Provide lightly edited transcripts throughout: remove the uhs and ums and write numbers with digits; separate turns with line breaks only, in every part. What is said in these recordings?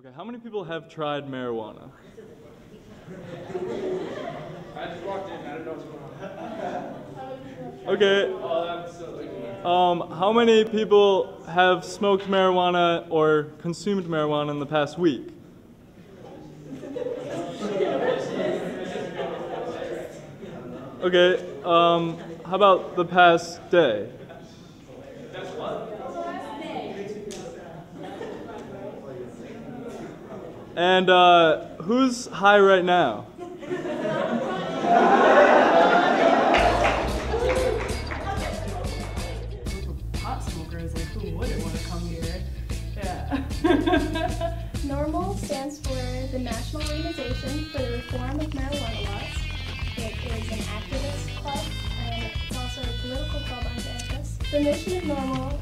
Okay, how many people have tried marijuana?
I just walked in, I don't know what's going on.
Okay.
Oh, that's so big.
How many people have smoked marijuana or consumed marijuana in the past week? Okay, how about the past day?
That's what?
And who's high right now?
Pot smokers, like who wouldn't want to come here? Yeah.
NORML stands for the National Organization for the Reform of Marijuana Laws. It is an activist club and it's also a political club on campus. The mission of NORML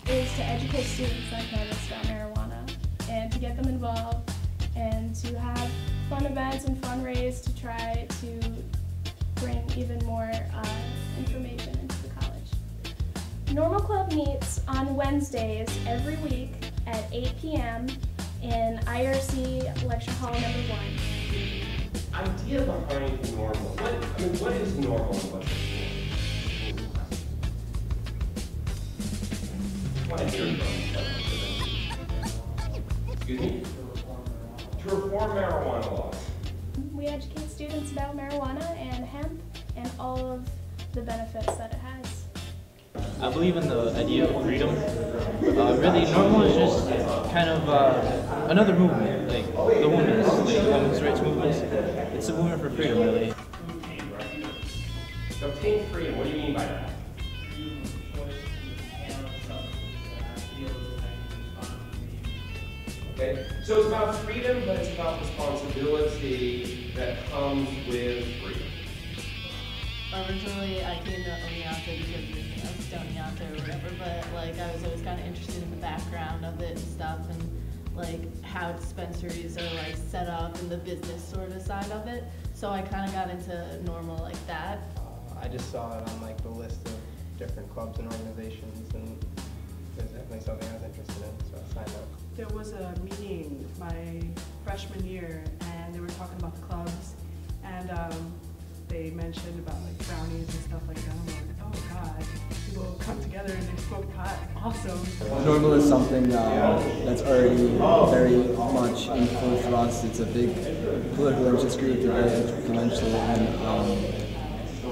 is to educate students on campus about marijuana and to get them involved and to have fun events and fundraise to try to bring even more information into the college. NORML Club meets on Wednesdays every week at 8 p.m. in IRC Lecture Hall number 1.
Idea behind normal. What is normal and what's normal? Want to hear from excuse me? To reform marijuana laws.
We educate students about marijuana and hemp and all of the benefits that it has.
I believe in the idea of freedom. Really, NORML is just kind of another movement, like the women's rights movement. It's a movement for freedom, really.
Obtain freedom, what do you mean by that? Okay, so it's about freedom, but it's about responsibility that comes with freedom.
Originally, I came to Oneonta because of Oneonta or whatever, but like I was always kind of interested in the background of it and stuff, and like how dispensaries are like set up and the business sort of side of it. So I kind of got into NORML like that.
I just saw it on like the list of different clubs and organizations, and it was definitely something I was interested in, so I signed up.
There was a meeting my freshman year, and they were talking about the clubs, and they mentioned about like brownies and stuff like that. I'm like, oh god, people come together and they smoke pot. Awesome.
NORML is something that's already very much in full thrust. It's a big political interest group. They're very influential, and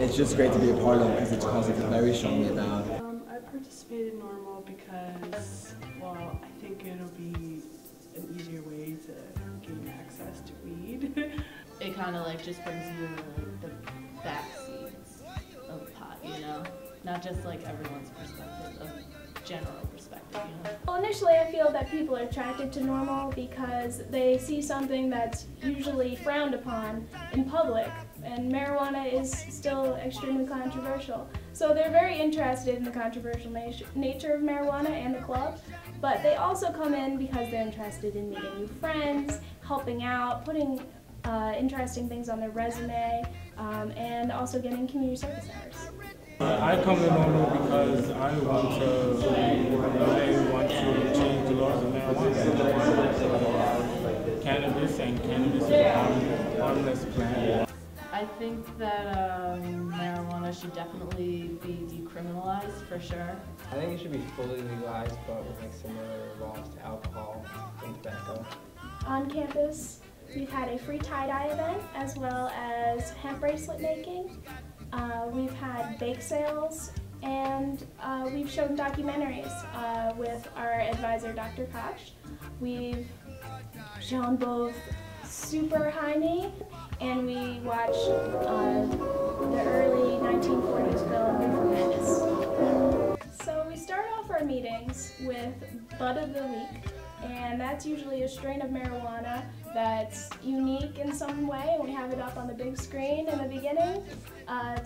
it's just great to be a part of because it's a cause I feel very strongly about.
I participated in NORML because, well, I think it'll be an easier way to gain access to weed. It kind of like just brings you in the backseats of pot, you know? Not just like everyone's perspective, of general perspective, you know?
Well, initially I feel that people are attracted to NORML because they see something that's usually frowned upon in public, and marijuana is still extremely controversial. So they're very interested in the controversial nature of marijuana and the club, but they also come in because they're interested in meeting new friends, helping out, putting interesting things on their resume, and also getting community service hours.
I come to NORML because I want to change the laws of marijuana. Cannabis and cannabis is a harmless plant.
I think that marijuana should definitely be decriminalized for sure.
I think it should be fully legalized, but with like similar laws to alcohol and tobacco.
On campus, we've had a free tie-dye event as well as hemp bracelet making. We've had bake sales, and we've shown documentaries with our advisor, Dr. Koch. We've shown both Super High Me, and we watched the early 1940s film Reefer. So we start off our meetings with Bud of the Week, and that's usually a strain of marijuana that's unique in some way, and we have it up on the big screen in the beginning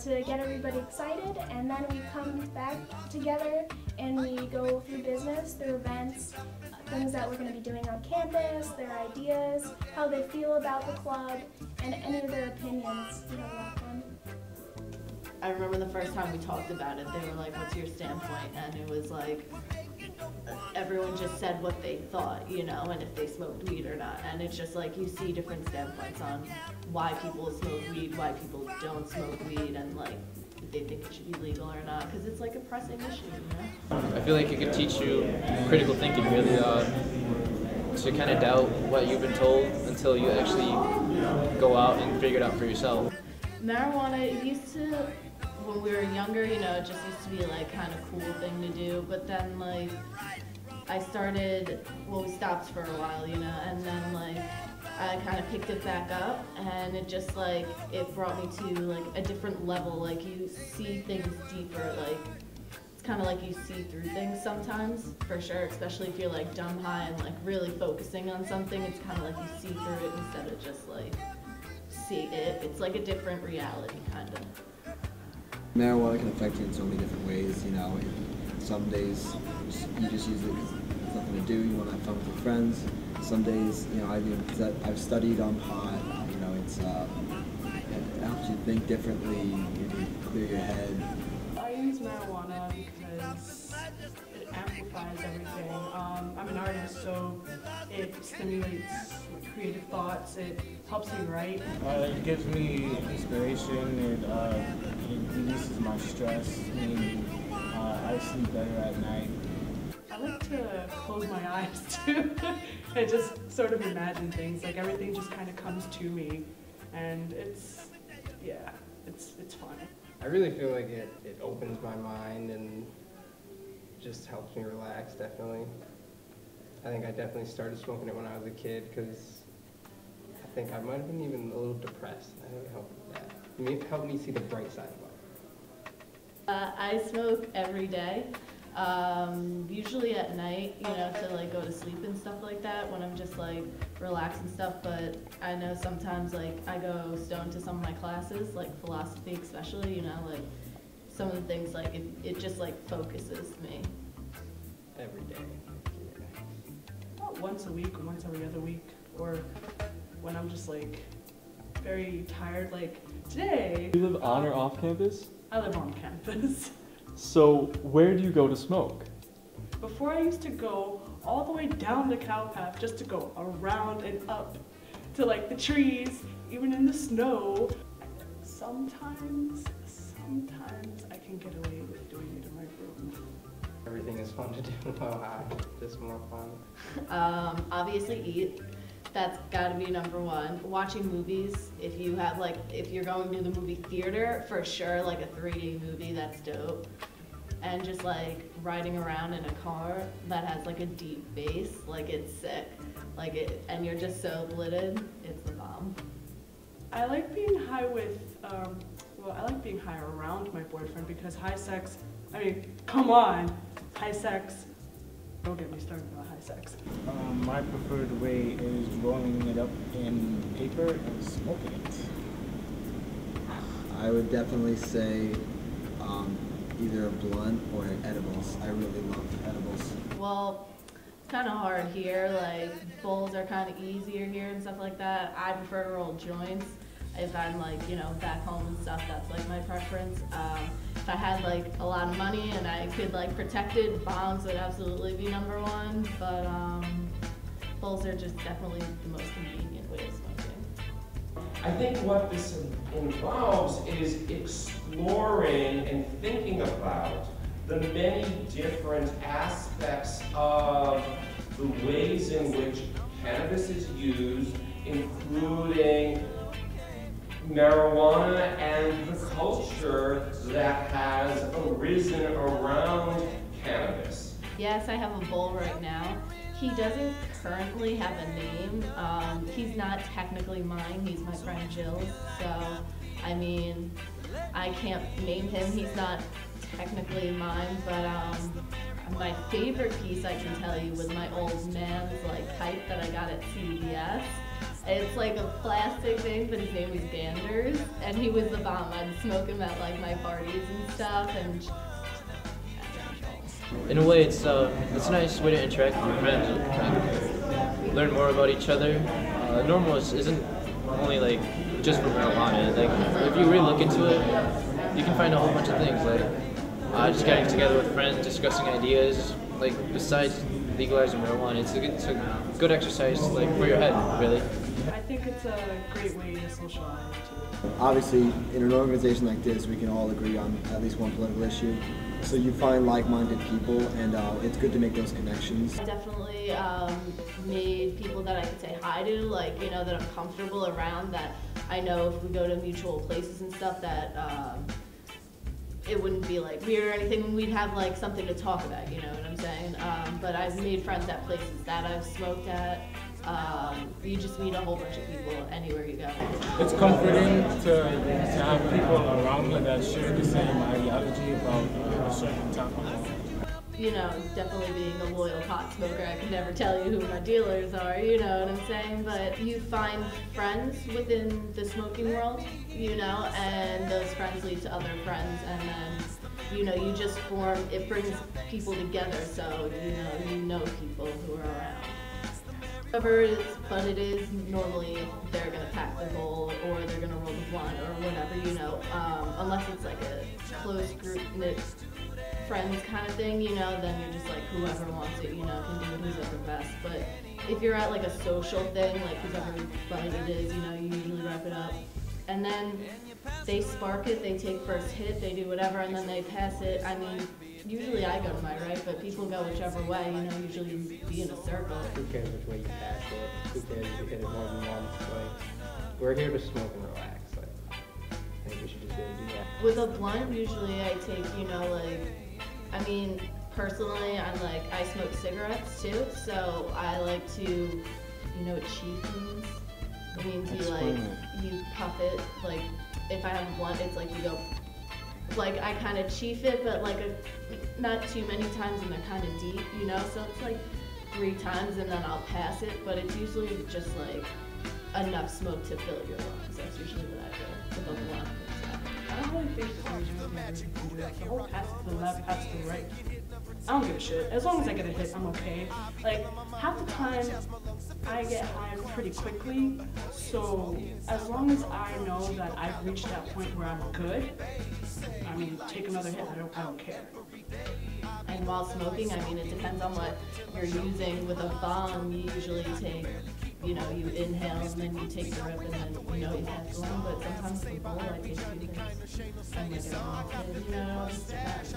to get everybody excited, and then we come back together and we go through business, through events, things that we're going to be doing on campus, their ideas, how they feel about the club, and any of their opinions. We have a lot of fun.
I remember the first time we talked about it, they were like, what's your standpoint? And it was like,
everyone just said what they thought, you know, and if they smoked weed or not. And it's just like you see different standpoints on why people smoke weed, why people don't smoke weed, and like if they think it should be legal or not, because it's like a pressing issue, you know?
I feel like it could teach you critical thinking, really, to kind of doubt what you've been told until you actually go out and figure it out for yourself.
Marijuana, it used to, when we were younger, you know, it just used to be like kind of cool thing to do, but then like I started, well, we stopped for a while, you know, and then like I kind of picked it back up, and it just like, it brought me to like a different level. Like you see things deeper, like it's kind of like you see through things sometimes, for sure, especially if you're like dumb high and like really focusing on something. It's kind of like you see through it instead of just like see it. It's like a different reality, kind of.
Marijuana can affect you in so many different ways, you know. Some days you just use it because there's nothing to do, you want to have fun with your friends. Some days, you know, I've studied on pot, you know, it helps you think differently, you clear your head.
I use marijuana because it amplifies everything. I'm an artist, so it stimulates creative thoughts, it helps me write.
It gives me inspiration, it releases my stress, and I sleep better at night.
I like to close my eyes too and just sort of imagine things, like everything just kind of comes to me, and it's fun.
I really feel like it opens my mind and just helps me relax, definitely. I think I definitely started smoking it when I was a kid because I think I might have been even a little depressed. I think it helped with that. It helped me see the bright side of life.
I smoke every day, usually at night, you know, to like go to sleep and stuff like that when I'm just like relaxed and stuff, but I know sometimes like I go stoned to some of my classes, like philosophy especially, you know, like some of the things like it just like focuses me.
Every day.
About once a week, once every other week, or when I'm just like very tired, like today.
Do you live on or off campus?
I live on campus.
So where do you go to smoke?
Before I used to go all the way down the cow path just to go around and up to like the trees, even in the snow. Sometimes I can get away with doing it in my room.
Everything is fun to do while high, just more fun.
Obviously eat. That's gotta be #1. Watching movies, if you're going to the movie theater, for sure, like a 3D movie, that's dope. And just like riding around in a car that has like a deep bass, like it's sick. And you're just so blitted, it's the bomb.
I like being high with, I like being high around my boyfriend because high sex, I mean, come on, high sex. Don't get me started about high sex.
My preferred way is rolling it up in paper and smoking it.
I would definitely say either a blunt or edibles. I really love edibles.
Well, it's kind of hard here, like bowls are kind of easier here and stuff like that. I prefer to roll joints. If I'm like, you know, back home and stuff, that's like my preference. If I had like a lot of money and I could like protect it, bongs would absolutely be #1, but bowls are just definitely the most convenient way of smoking.
I think what this involves is exploring and thinking about the many different aspects of the ways in which cannabis is used, including marijuana and the culture that has arisen around cannabis.
Yes, I have a bowl right now. He doesn't currently have a name. He's not technically mine, he's my friend Jill's. So, I mean, I can't name him, he's not technically mine, but my favorite piece I can tell you was my old man's like pipe that I got at CVS. It's like a plastic thing, but his name was Banders, and he was the bomb. I'd smoke him at like my parties and stuff, and
In a way, it's a nice way to interact with your friends and learn more about each other. NORML isn't only like just for marijuana. Like if you really look into it, you can find a whole bunch of things. Like just getting together with friends, discussing ideas, like besides legalizing marijuana, it's a good exercise like for your head, really.
I think it's a great way to socialize too.
Obviously, in an organization like this, we can all agree on at least one political issue. So you find like-minded people, and it's good to make those connections.
I definitely made people that I could say hi to, like, you know, that I'm comfortable around, that I know if we go to mutual places and stuff that it wouldn't be like weird or anything. We'd have like something to talk about, you know what I'm saying? But I've made friends at places that I've smoked at. You just meet a whole bunch of people anywhere you go.
It's comforting to have people around you that share the same ideology about a certain topic.
You know, definitely being a loyal pot smoker, I can never tell you who my dealers are, you know what I'm saying? But you find friends within the smoking world, you know, and those friends lead to other friends, and then, you know, you just form, it brings people together, so, you know people who are around. Whoever it is, but it is, normally they're going to pack the bowl or they're going to roll the blunt or whatever, you know, unless it's like a close group knit friends kind of thing, you know, then you're just like whoever wants it, you know, can do it, who's ever best. But if you're at like a social thing, like whoever bite it is, you know, you usually wrap it up. And then they spark it, they take first hit, they do whatever, and then they pass it. I mean, usually I go to my right, but people go whichever way, you know, usually be in a circle.
Who cares which way you pass it? Who cares if you hit it more than once? Like, we're here to smoke and relax. Like, I think we should just be able to do that.
With a blunt, usually I take, you know, like, I mean, personally, I smoke cigarettes too, so I like to, you know what chief means? It means you puff it, like, if I have a blunt, it's like you go, like, I kind of chief it, but like not too many times, and they're kind of deep, you know, so it's like 3 times and then I'll pass it, but it's usually just like enough smoke to fill your lungs. That's usually what I do with a blunt.
I don't really think that there's anything you can do. Like, the whole pass to the left, pass to the right. I don't give a shit. As long as I get a hit, I'm okay. Like, half the time, I get high pretty quickly, so as long as I know that I've reached that point where I'm good, I mean, take another hit, I don't care.
And while smoking, I mean, it depends on what you're using. With a bong, you usually take, you know, you inhale and then you take the rip and then, you know, you pass the lung, but sometimes the bowl, I take 2 hits. I'm like a kid, you know, it just depends.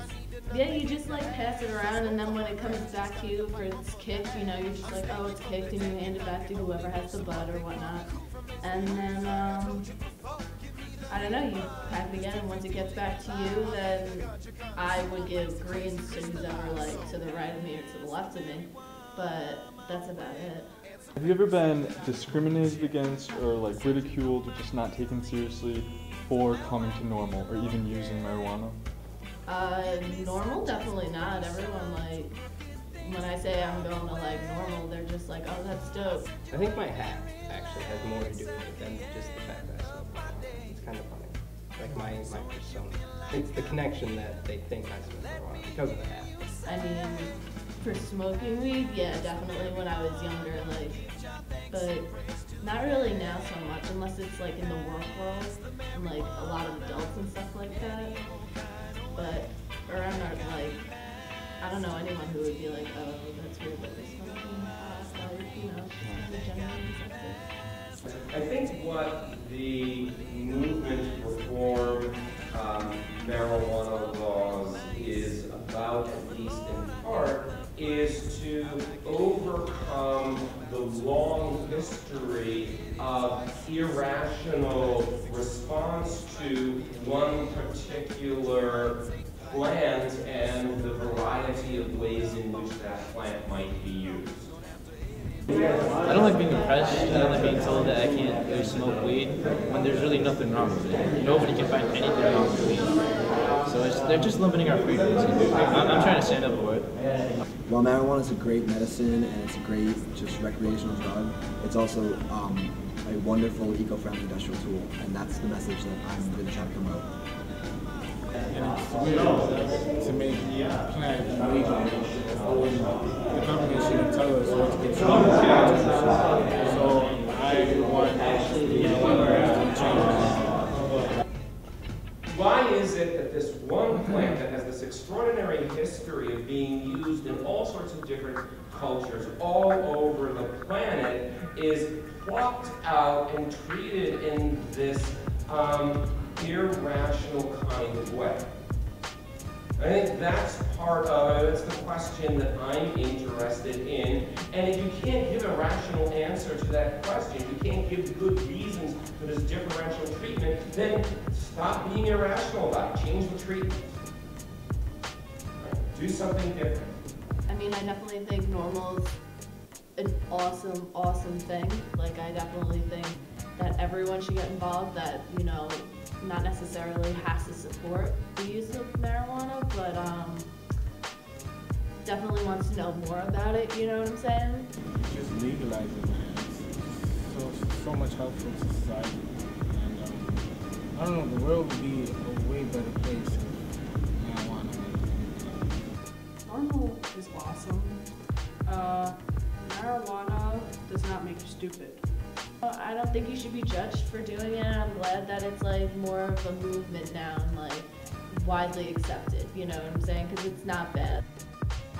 Yeah, you just like pass it around, and then when it comes back to you for its kick, you know, you're just like, oh, it's kicked, and you hand it back to whoever has the bud or whatnot. And then, I don't know, you pack it again, and once it gets back to you, then I would give greens to who's ever like to the right of me or to the left of me, but that's about it.
Have you ever been discriminated against or like ridiculed or just not taken seriously for coming to NORML or even using marijuana?
NORML, definitely not. Everyone, like, when I say I'm going to like NORML, they're just like, oh, that's dope.
I think my hat actually has more to do with it than just the fact that I smoke marijuana. It's kind of funny. Like my persona. It's the connection that they think I smoke marijuana because of the hat.
I mean, for smoking weed, yeah, definitely when I was younger, like, but not really now so much, unless it's like in the work world, and like a lot of adults and stuff like that. But around our, like, I don't know anyone who would be like, oh, that's weird that they're smoking pot, like, you know, just generally accepted.
I think what the movement to reform marijuana laws is about, at least in part, is to overcome the long history of irrational response to one particular plant and the variety of ways in which that plant might be used.
I don't like being oppressed. I don't like being told that I can't really smoke weed when there's really nothing wrong with it. Nobody can find anything wrong with weed. So they're just limiting our freedoms. I'm trying to stand up for it.
While marijuana is a great medicine and it's a great just recreational drug, it's also a wonderful eco-friendly industrial tool, and that's the message that I'm really trying to promote.
And it's weird to make plant illegal when the government shouldn't tell us what to control. So I want to change.
Why is it that this one plant that has this extraordinary history of being used in all all sorts of different cultures all over the planet is plucked out and treated in this irrational kind of way. I think that's part of it. It's the question that I'm interested in. And if you can't give a rational answer to that question, you can't give good reasons for this differential treatment, then stop being irrational about it. Change the treatment. Right? Do something different.
I mean, I definitely think normal is an awesome, awesome thing. Like, I definitely think that everyone should get involved, that, you know, not necessarily has to support the use of marijuana, but definitely wants to know more about it, you know what I'm saying?
Just legalizing it. So much helpful to society. And I don't know, the world would be a way better place if marijuana.
Normal is awesome. Marijuana does not make you stupid.
I don't think you should be judged for doing it. I'm glad that it's like more of a movement now and like widely accepted, you know what I'm saying? Because it's not bad.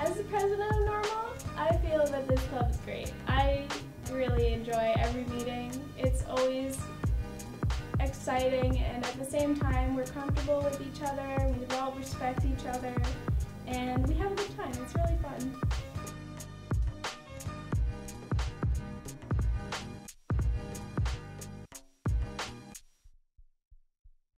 As the president of NORML, I feel that this club is great. I really enjoy every meeting. It's always exciting, and at the same time we're comfortable with each other, we all respect each other, and we have a good time. It's really fun.